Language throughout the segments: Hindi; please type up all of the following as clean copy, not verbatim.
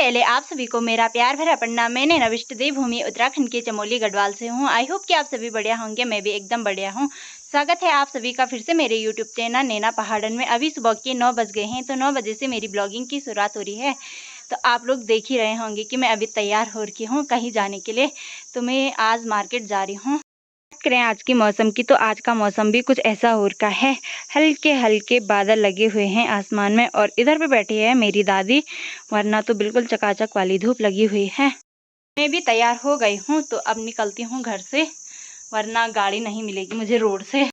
पहले आप सभी को मेरा प्यार भरा प्रणाम। मैं नैना विष्ट देवभूमि उत्तराखंड के चमोली गढ़वाल से हूँ। आई होप कि आप सभी बढ़िया होंगे। मैं भी एकदम बढ़िया हूँ। स्वागत है आप सभी का फिर से मेरे यूट्यूब चैनल नैना पहाड़न में। अभी सुबह के 9 बज गए हैं, तो 9 बजे से मेरी ब्लॉगिंग की शुरुआत हो रही है। तो आप लोग देख ही रहे होंगे कि मैं अभी तैयार हो रही हूँ कहीं जाने के लिए। तो मैं आज मार्केट जा रही हूँ। करें आज की मौसम की, तो आज का मौसम भी कुछ ऐसा हो रखा है। हल्के हल्के बादल लगे हुए हैं आसमान में, और इधर पे बैठी है मेरी दादी, वरना तो बिल्कुल चकाचक वाली धूप लगी हुई है। मैं भी तैयार हो गई हूँ, तो अब निकलती हूँ घर से, वरना गाड़ी नहीं मिलेगी मुझे रोड से।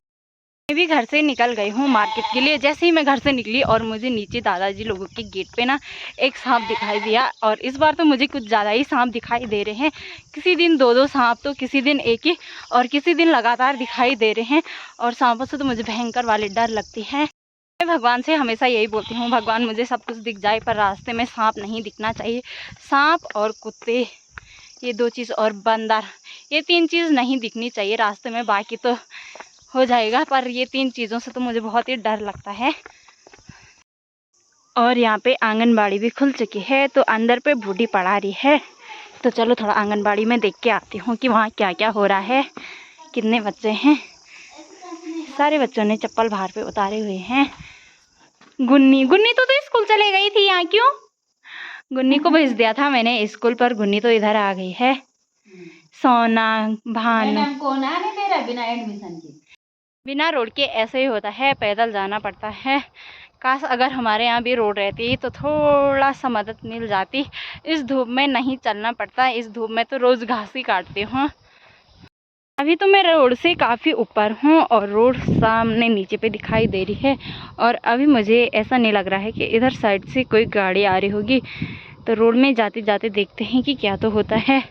मैं भी घर से निकल गई हूँ मार्केट के लिए। जैसे ही मैं घर से निकली और मुझे नीचे दादाजी लोगों के गेट पे ना एक सांप दिखाई दिया, और इस बार तो मुझे कुछ ज़्यादा ही सांप दिखाई दे रहे हैं। किसी दिन दो दो सांप, तो किसी दिन एक ही, और किसी दिन लगातार दिखाई दे रहे हैं। और सांपों से तो मुझे भयंकर वाली डर लगती है। मैं भगवान से हमेशा यही बोलती हूँ, भगवान मुझे सब कुछ दिख जाए पर रास्ते में सांप नहीं दिखना चाहिए। सांप और कुत्ते, ये दो चीज़, और बंदर, ये 3 चीज़ नहीं दिखनी चाहिए रास्ते में। बाकी तो हो जाएगा, पर ये 3 चीज़ों से तो मुझे बहुत ही डर लगता है। और यहाँ पे आंगनबाड़ी भी खुल चुकी है, तो अंदर पे बूढ़ी पढ़ा रही है। तो चलो थोड़ा आंगनबाड़ी में देख के आती हूँ कि वहाँ क्या क्या हो रहा है, कितने बच्चे हैं। सारे बच्चों ने चप्पल बाहर पे उतारे हुए हैं। गुन्नी गुन्नी तो स्कूल चले गई थी, यहाँ क्यों? गुन्नी को भेज दिया था मैंने स्कूल, पर गुन्नी तो इधर आ गई है। सोना भानु बिना एडमिशन के, बिना रोड के ऐसे ही होता है, पैदल जाना पड़ता है। काश अगर हमारे यहाँ भी रोड रहती तो थोड़ा सा मदद मिल जाती। इस धूप में नहीं चलना पड़ता, इस धूप में तो रोज़ घास ही काटती हूँ। अभी तो मैं रोड से काफ़ी ऊपर हूँ, और रोड सामने नीचे पे दिखाई दे रही है। और अभी मुझे ऐसा नहीं लग रहा है कि इधर साइड से कोई गाड़ी आ रही होगी। तो रोड में जाते जाते देखते हैं कि क्या तो होता है।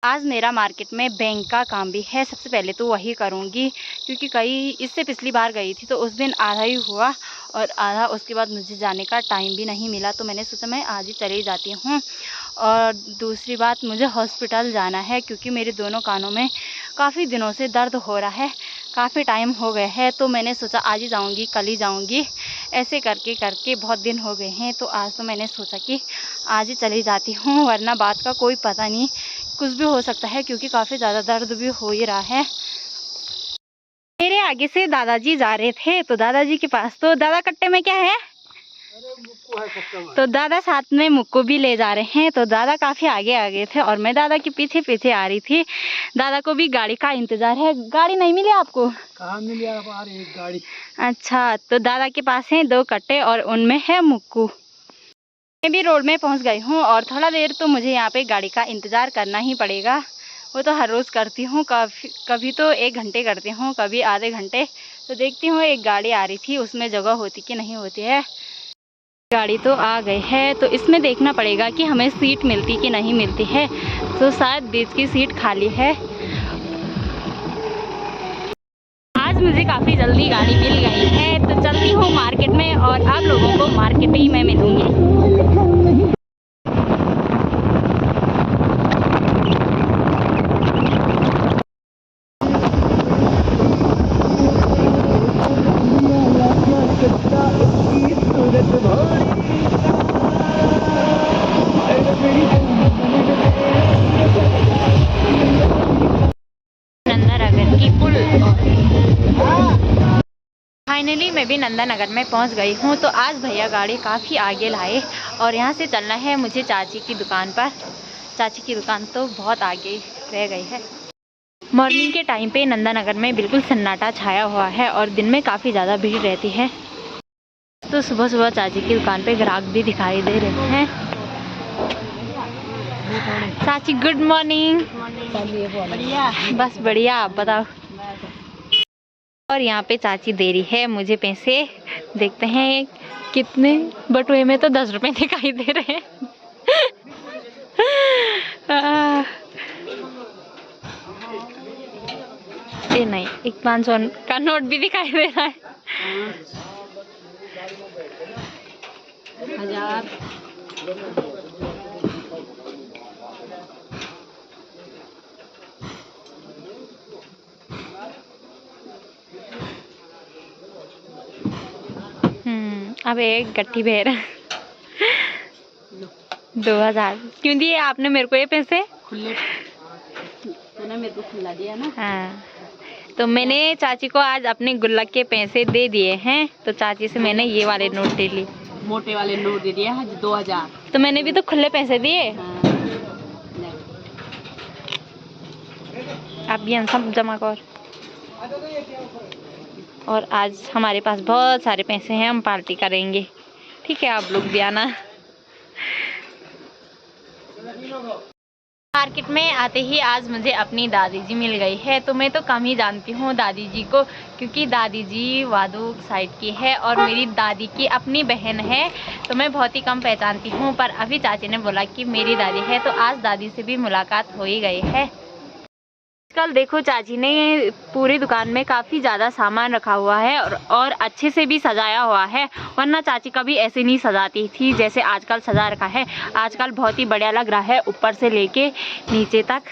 आज मेरा मार्केट में बैंक का काम भी है। सबसे पहले तो वही करूँगी, क्योंकि इससे पिछली बार गई थी तो उस दिन आधा ही हुआ, और आधा उसके बाद मुझे जाने का टाइम भी नहीं मिला। तो मैंने सोचा मैं आज ही चली जाती हूँ। और दूसरी बात, मुझे हॉस्पिटल जाना है, क्योंकि मेरे दोनों कानों में काफ़ी दिनों से दर्द हो रहा है, काफ़ी टाइम हो गए है। तो मैंने सोचा आज ही जाऊँगी, कल ही जाऊँगी, ऐसे करके करके बहुत दिन हो गए हैं। तो आज तो मैंने सोचा कि आज ही चली जाती हूँ, वरना बात का कोई पता नहीं, कुछ भी हो सकता है, क्योंकि काफ़ी ज़्यादा दर्द भी हो ही रहा है। मेरे आगे से दादाजी जा रहे थे, तो दादाजी के पास तो दादा कट्टे में क्या है? तो दादा साथ में मुक्को भी ले जा रहे हैं। तो दादा काफ़ी आगे आ गए थे, और मैं दादा के पीछे पीछे आ रही थी। दादा को भी गाड़ी का इंतज़ार है। गाड़ी नहीं मिली आपको? कहाँ मिली यार एक गाड़ी। अच्छा, तो दादा के पास है 2 कट्टे, और उनमें है मुक्कू। मैं भी रोड में पहुंच गई हूं, और थोड़ा देर तो मुझे यहाँ पे गाड़ी का इंतज़ार करना ही पड़ेगा। वो तो हर रोज़ करती हूँ, कभी तो 1 घंटे करती हूँ, कभी आधे घंटे। तो देखती हूँ, एक गाड़ी आ रही थी, उसमें जगह होती कि नहीं होती है। गाड़ी तो आ गई है, तो इसमें देखना पड़ेगा कि हमें सीट मिलती कि नहीं मिलती है। तो शायद बीच की सीट खाली है। आज मुझे काफ़ी जल्दी गाड़ी मिल गई है, तो चलती हूँ मार्केट में, और आप लोगों को मार्केट ही में मिलूँगी। फाइनली मैं भी नंदानगर में पहुंच गई हूं। तो आज भैया गाड़ी काफ़ी आगे लाए, और यहां से चलना है मुझे चाची की दुकान पर। चाची की दुकान तो बहुत आगे रह गई है। मॉर्निंग के टाइम पे नंदानगर में बिल्कुल सन्नाटा छाया हुआ है, और दिन में काफ़ी ज़्यादा भीड़ रहती है। तो सुबह सुबह चाची की दुकान पे ग्राहक भी दिखाई दे रहे हैं। चाची गुड मॉर्निंग। बढ़िया, बस बढ़िया, आप बताओ। और यहाँ पे चाची दे रही है मुझे पैसे। देखते हैं कितने, बटुए में तो 10 रुपए दिखाई दे रहे हैं। ये नहीं, एक 500 का नोट भी दिखाई दे रहा है। 1000। अब एक गट्ठी भेर 2000 क्यों दिए आपने मेरे को ये पैसे? खुले तो ना, मेरे को खुला दिया ना। हाँ, तो मैंने चाची को आज अपने गुल्लक के पैसे दे दिए हैं। तो चाची से मैंने ये वाले नोट दे लिए, मोटे वाले नोट दे दिया है 2000। तो मैंने भी तो खुले पैसे दिए। हाँ। आप भी सब जमा कर। और आज हमारे पास बहुत सारे पैसे हैं, हम पार्टी करेंगे। ठीक है, आप लोग भी आना। मार्केट में आते ही आज मुझे अपनी दादी जी मिल गई है। तो मैं तो कम ही जानती हूँ दादी जी को, क्योंकि दादी जी वादुक साइड की है और मेरी दादी की अपनी बहन है, तो मैं बहुत ही कम पहचानती हूँ। पर अभी चाची ने बोला कि मेरी दादी है, तो आज दादी से भी मुलाकात हो ही गई है। कल देखो चाची ने पूरी दुकान में काफ़ी ज़्यादा सामान रखा हुआ है और अच्छे से भी सजाया हुआ है, वरना चाची कभी ऐसे नहीं सजाती थी जैसे आजकल सजा रखा है। आजकल बहुत ही बढ़िया लग रहा है, ऊपर से लेके नीचे तक।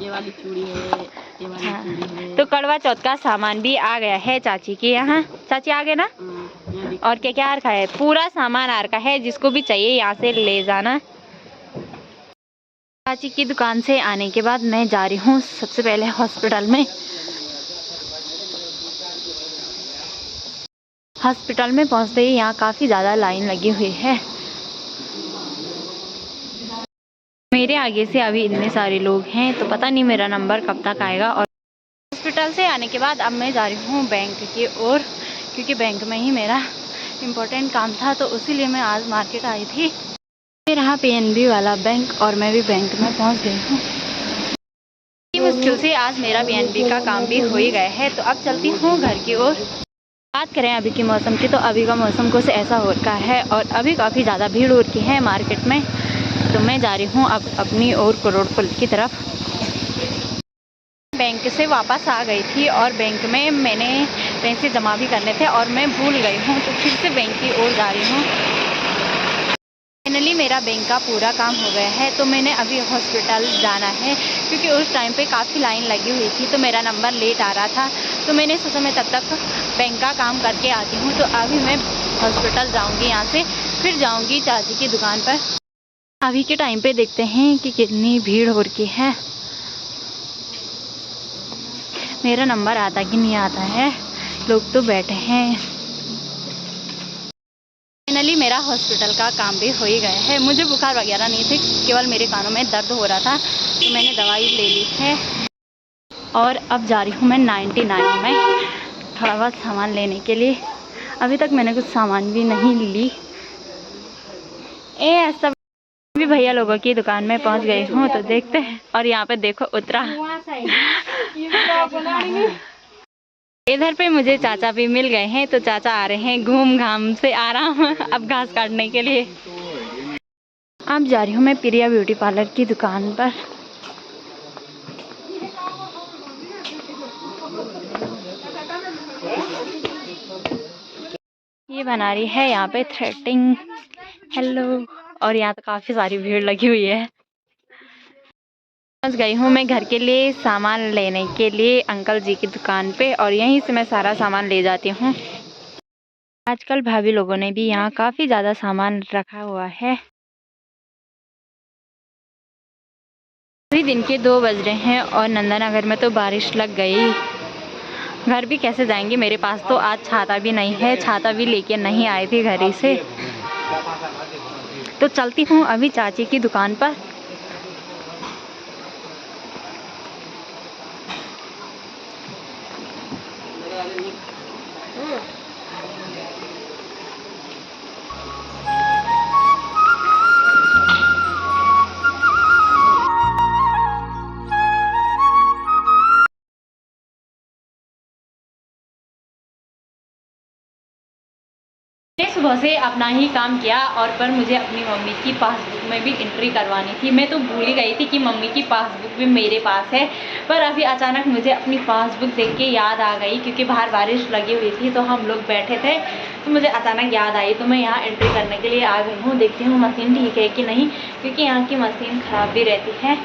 ये वाली चूड़ी है, ये वाली चूड़ी है। तो करवा चौथ का सामान भी आ गया है चाची के यहाँ। चाची आ गए ना? और क्या क्या आ रखा है? पूरा सामान आ रखा है, जिसको भी चाहिए यहाँ से ले जाना। चाची की दुकान से आने के बाद मैं जा रही हूँ सबसे पहले हॉस्पिटल में। हॉस्पिटल में पहुँचते ही यहाँ काफ़ी ज़्यादा लाइन लगी हुई है। मेरे आगे से अभी इतने सारे लोग हैं, तो पता नहीं मेरा नंबर कब तक आएगा। और हॉस्पिटल से आने के बाद अब मैं जा रही हूँ बैंक की ओर, क्योंकि बैंक में ही मेरा इम्पोर्टेंट काम था, तो इसीलिए मैं आज मार्केट आई थी। रहा PNB वाला बैंक और मैं भी बैंक में पहुंच गई हूँ। मुश्किल से आज मेरा PNB का काम भी हो ही गया है। तो अब चलती हूँ घर की ओर। बात करें अभी के मौसम की, तो अभी का मौसम कुछ ऐसा हो रखा है और अभी काफ़ी ज़्यादा भीड़ हो रखी है मार्केट में। तो मैं जा रही हूँ अब अपनी ओर करोड़ पुल की तरफ। बैंक से वापस आ गई थी और बैंक में मैंने पैसे जमा भी करने थे और मैं भूल गई हूँ, तो फिर से बैंक की ओर जा रही हूँ। फाइनली मेरा बैंक का पूरा काम हो गया है, तो मैंने अभी हॉस्पिटल जाना है, क्योंकि उस टाइम पे काफ़ी लाइन लगी हुई थी, तो मेरा नंबर लेट आ रहा था। तो मैंने सोचा मैं तब तक बैंक का काम करके आती हूँ। तो अभी मैं हॉस्पिटल जाऊँगी, यहाँ से फिर जाऊँगी चाची की दुकान पर। अभी के टाइम पे देखते हैं कि कितनी भीड़ हो रही है। मेरा नंबर आता कि नहीं आता है, लोग तो बैठे हैं। फाइनली मेरा हॉस्पिटल का काम भी हो ही गया है। मुझे बुखार वगैरह नहीं थे, केवल मेरे कानों में दर्द हो रहा था, तो मैंने दवाई ले ली है। और अब जा रही हूँ मैं 99 में थोड़ा बहुत सामान लेने के लिए। अभी तक मैंने कुछ सामान भी नहीं ली। सब भी भैया लोगों की दुकान में पहुँच गई हूँ, तो देखते हैं। और यहाँ पे देखो उतरा इधर पे मुझे चाचा भी मिल गए हैं, तो चाचा आ रहे हैं घूम घाम से आराम अब घास काटने के लिए। अब जा रही हूँ मैं प्रिया ब्यूटी पार्लर की दुकान पर। ये बना रही है यहाँ पे थ्रेडिंग। हेलो। और यहाँ तो काफ़ी सारी भीड़ लगी हुई है। पहुंच गई हूँ मैं घर के लिए सामान लेने के लिए अंकल जी की दुकान पे, और यहीं से मैं सारा सामान ले जाती हूँ। आजकल भाभी लोगों ने भी यहाँ काफ़ी ज़्यादा सामान रखा हुआ है। अभी दिन के 2 बज रहे हैं और नंदानगर में तो बारिश लग गई। घर भी कैसे जाएंगे, मेरे पास तो आज छाता भी नहीं है, छाता भी लेके नहीं आए थे घर ही से। तो चलती हूँ अभी चाची की दुकान पर। सुबह से अपना ही काम किया, और पर मुझे अपनी मम्मी की पासबुक में भी एंट्री करवानी थी। मैं तो भूल ही गई थी कि मम्मी की पासबुक भी मेरे पास है। पर अभी अचानक मुझे अपनी पासबुक देख के याद आ गई, क्योंकि बाहर बारिश लगी हुई थी, तो हम लोग बैठे थे, तो मुझे अचानक याद आई। तो मैं यहाँ एंट्री करने के लिए आ गई हूँ। देखती हूँ मशीन ठीक है कि नहीं, क्योंकि यहाँ की मशीन ख़राब भी रहती है।